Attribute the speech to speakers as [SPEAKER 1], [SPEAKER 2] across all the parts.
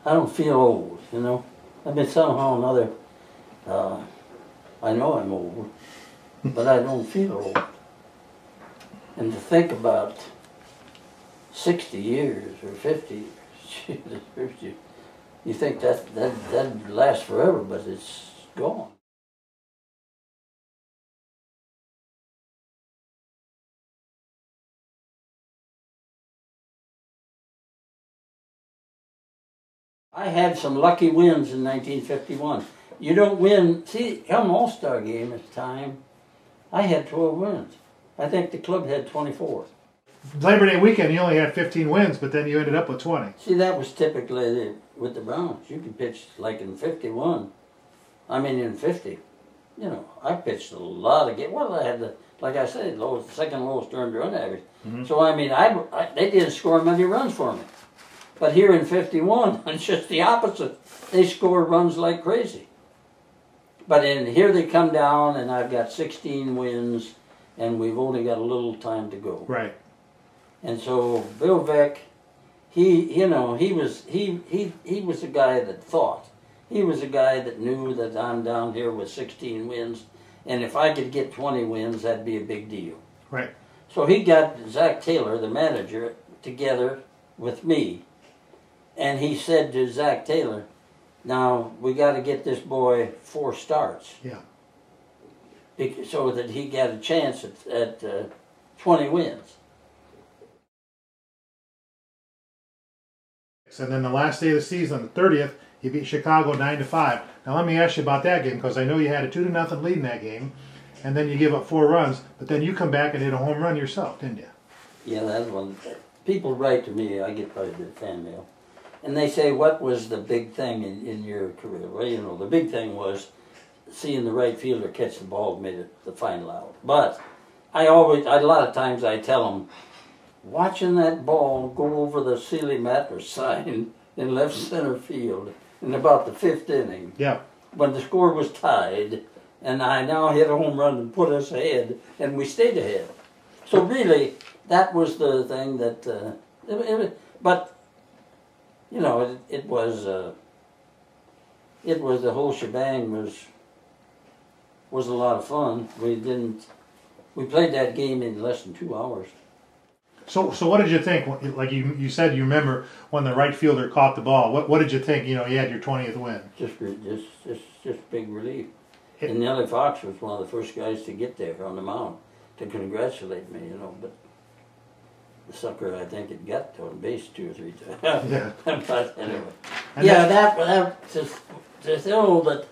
[SPEAKER 1] I don't feel old, you know. I've been somehow or another, I know I'm old, but I don't feel old. And to think about 60 years or 50 years, Jesus, you think that lasts forever, but it's gone. I had some lucky wins in 1951. You don't win, see, come All-Star game at the time, I had 12 wins. I think the club had 24.
[SPEAKER 2] Labor Day weekend, you only had 15 wins, but then you ended up with 20.
[SPEAKER 1] See, that was typically with the Browns. You could pitch like in 51. I mean, in 50. You know, I pitched a lot of games. Well, I had the, like I said, second lowest earned run average. So, I mean, they didn't score many runs for me. But here in 51, it's just the opposite. They score runs like crazy. But here they come down, and I've got 16 wins, and we've only got a little time to go.
[SPEAKER 2] Right.
[SPEAKER 1] And so Bill Veeck, he was a guy that thought. He was a guy that knew that I'm down here with 16 wins, and if I could get 20 wins, that'd be a big deal.
[SPEAKER 2] Right.
[SPEAKER 1] So he got Zach Taylor, the manager, together with me. And he said to Zach Taylor, now we got to get this boy 4 starts.
[SPEAKER 2] Yeah.
[SPEAKER 1] So that he got a chance at 20 wins.
[SPEAKER 2] And then the last day of the season, the 30th, you beat Chicago 9-5. Now let me ask you about that game, because I know you had a 2-0 lead in that game, and then you give up 4 runs, but then you come back and hit a home run yourself, didn't you?
[SPEAKER 1] Yeah, that's one. People write to me, I get quite a bit of fan mail. And they say, what was the big thing in your career? Well, you know, the big thing was seeing the right fielder catch the ball made it the final out. But a lot of times I tell them, watching that ball go over the ceiling mat or sign in left center field in about the 5th inning,
[SPEAKER 2] yeah, when
[SPEAKER 1] the score was tied, and I now hit a home run and put us ahead, and we stayed ahead. So really, that was the thing that, but you know, it was the whole shebang was a lot of fun. We played that game in less than 2 hours.
[SPEAKER 2] So what did you think? Like you said, you remember when the right fielder caught the ball. What did you think? You know, you had your 20th win.
[SPEAKER 1] Just big relief. And Nellie Fox was one of the first guys to get there on the mound to congratulate me. You know, but the sucker, I think, it got on base 2 or 3 times.
[SPEAKER 2] Yeah.
[SPEAKER 1] But anyway,
[SPEAKER 2] and
[SPEAKER 1] yeah, that just know that,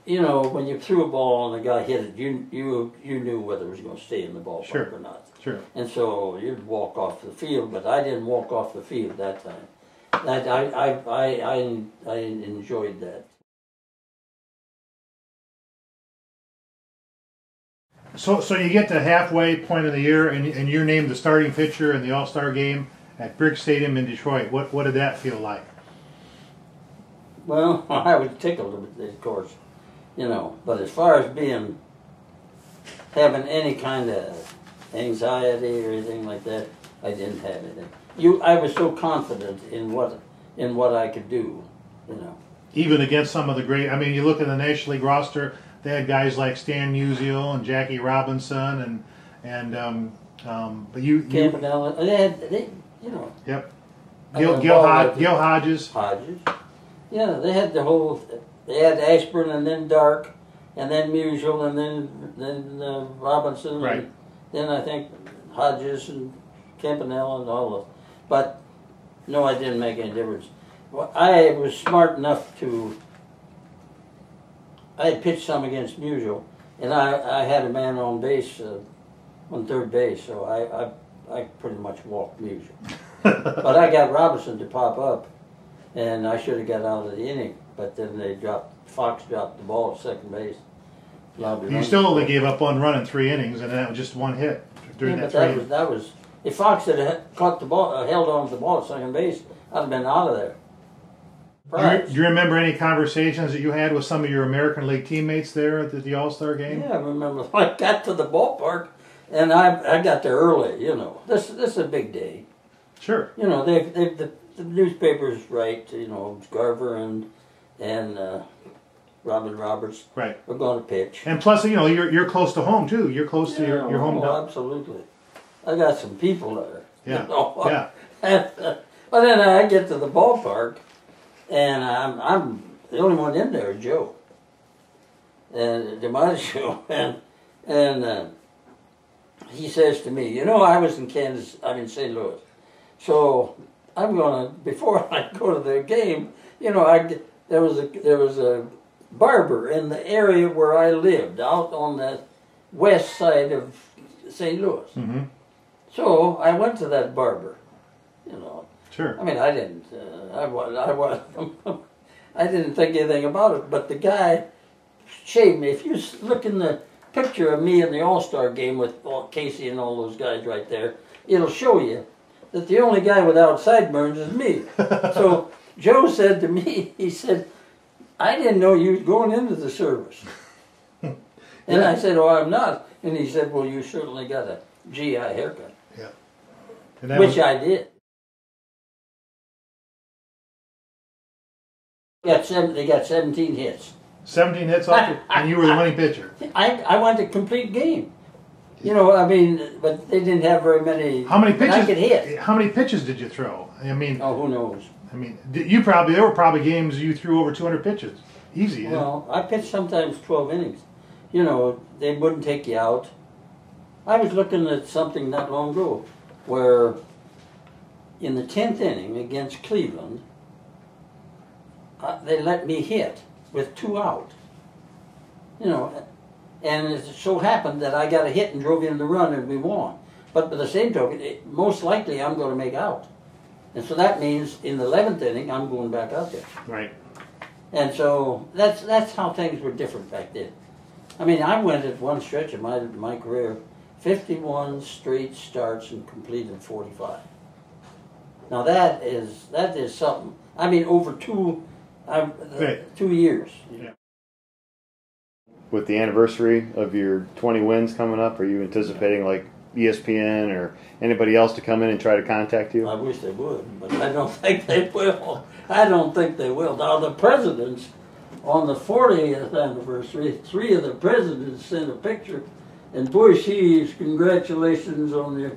[SPEAKER 1] you know, when you threw a ball and the guy hit it, you knew whether it was going to stay in the ballpark or not.
[SPEAKER 2] Sure.
[SPEAKER 1] And so you'd walk off the field, but I didn't walk off the field that time. I enjoyed that.
[SPEAKER 2] So you get to halfway point of the year, and you're named the starting pitcher in the All-Star game at Briggs Stadium in Detroit. What did that feel like?
[SPEAKER 1] Well, I was tickled, of course, you know. But as far as having any kind of anxiety or anything like that, I didn't have anything. I was so confident in what I could do, you know.
[SPEAKER 2] Even against some of the great, I mean, you look at the National League roster. They had guys like Stan Musial and Jackie Robinson but
[SPEAKER 1] Campanella. They you know.
[SPEAKER 2] Yep. Gil Hodges.
[SPEAKER 1] Hodges. Yeah, they had the whole. They had Ashburn and then Dark, and then Musial and then Robinson.
[SPEAKER 2] Right.
[SPEAKER 1] And then I think Hodges and Campanella and all of. But no, I didn't make any difference. Well, I was smart enough to. I had pitched some against Musial, and I had a man on base, on third base, so I pretty much walked Musial. But I got Robinson to pop up, and I should have got out of the inning, but then Fox dropped the ball at second base.
[SPEAKER 2] You still only gave up 1 run in 3 innings, and that was just 1 hit during that 3 innings.
[SPEAKER 1] That was if Fox had caught the ball, held on to the ball at second base, I'd have been out of there.
[SPEAKER 2] Do you remember any conversations that you had with some of your American League teammates there at the All-Star game?
[SPEAKER 1] Yeah, I remember. I got to the ballpark, and I got there early. You know, this is a big day.
[SPEAKER 2] Sure.
[SPEAKER 1] You know, the newspapers write, you know, Garver and Robin Roberts
[SPEAKER 2] Right.
[SPEAKER 1] are going to pitch.
[SPEAKER 2] And plus, you know, you're close to home too. You're close to your home.
[SPEAKER 1] Oh, absolutely. I got some people there.
[SPEAKER 2] Yeah.
[SPEAKER 1] You know?
[SPEAKER 2] Yeah.
[SPEAKER 1] But then I get to the ballpark, and I'm the only one in there, Joe, and DiMaggio, and he says to me, you know, I'm in St. Louis, so I'm gonna, before I go to the game, you know, there was a barber in the area where I lived, out on the west side of St. Louis.
[SPEAKER 2] Mm-hmm.
[SPEAKER 1] So I went to that barber, you know.
[SPEAKER 2] Sure.
[SPEAKER 1] I mean, I didn't. I didn't think anything about it. But the guy shaved me. If you look in the picture of me in the All-Star game with Casey and all those guys right there, it'll show you that the only guy without sideburns is me. So Joe said to me, he said, I didn't know you was going into the service. And I said, oh, I'm not. And he said, well, you certainly got a GI haircut.
[SPEAKER 2] Yeah.
[SPEAKER 1] Which I did. They got 17 hits.
[SPEAKER 2] 17 hits off, and you were the winning pitcher.
[SPEAKER 1] I went a complete game. You know, I mean, but they didn't have very many.
[SPEAKER 2] How many pitches?
[SPEAKER 1] I could hit.
[SPEAKER 2] How many pitches did you throw? I mean,
[SPEAKER 1] oh, who knows?
[SPEAKER 2] I mean, there were probably games you threw over 200 pitches, easy.
[SPEAKER 1] Well, I pitched sometimes 12 innings. You know, they wouldn't take you out. I was looking at something not long ago where in the 10th inning against Cleveland, they let me hit with 2 out. You know, and it so happened that I got a hit and drove in the run and we won. But by the same token, most likely I'm going to make out. And so that means in the 11th inning, I'm going back out there.
[SPEAKER 2] Right.
[SPEAKER 1] And so that's how things were different back then. I mean, I went at one stretch of my career, 51 straight starts and completed 45. Now that is something. I mean, over 2 years.
[SPEAKER 3] Yeah. With the anniversary of your 20 wins coming up, are you anticipating like ESPN or anybody else to come in and try to contact you?
[SPEAKER 1] I wish they would, but I don't think they will. I don't think they will. Now the presidents, on the 40th anniversary, 3 of the presidents sent a picture, and Bush, he's congratulations on the,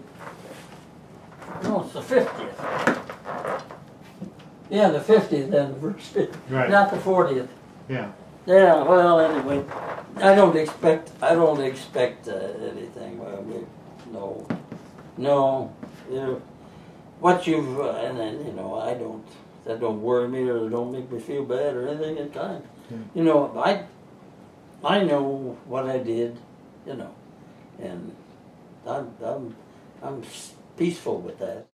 [SPEAKER 1] no, it's the 50th. Yeah, the 50th anniversary,
[SPEAKER 2] Right.
[SPEAKER 1] not the 40th.
[SPEAKER 2] Yeah.
[SPEAKER 1] Yeah, well, anyway, I don't expect anything. Well, no, you know, what you've, and then, you know, that don't worry me or don't make me feel bad or anything at time. You know, I know what I did, you know, and I'm peaceful with that.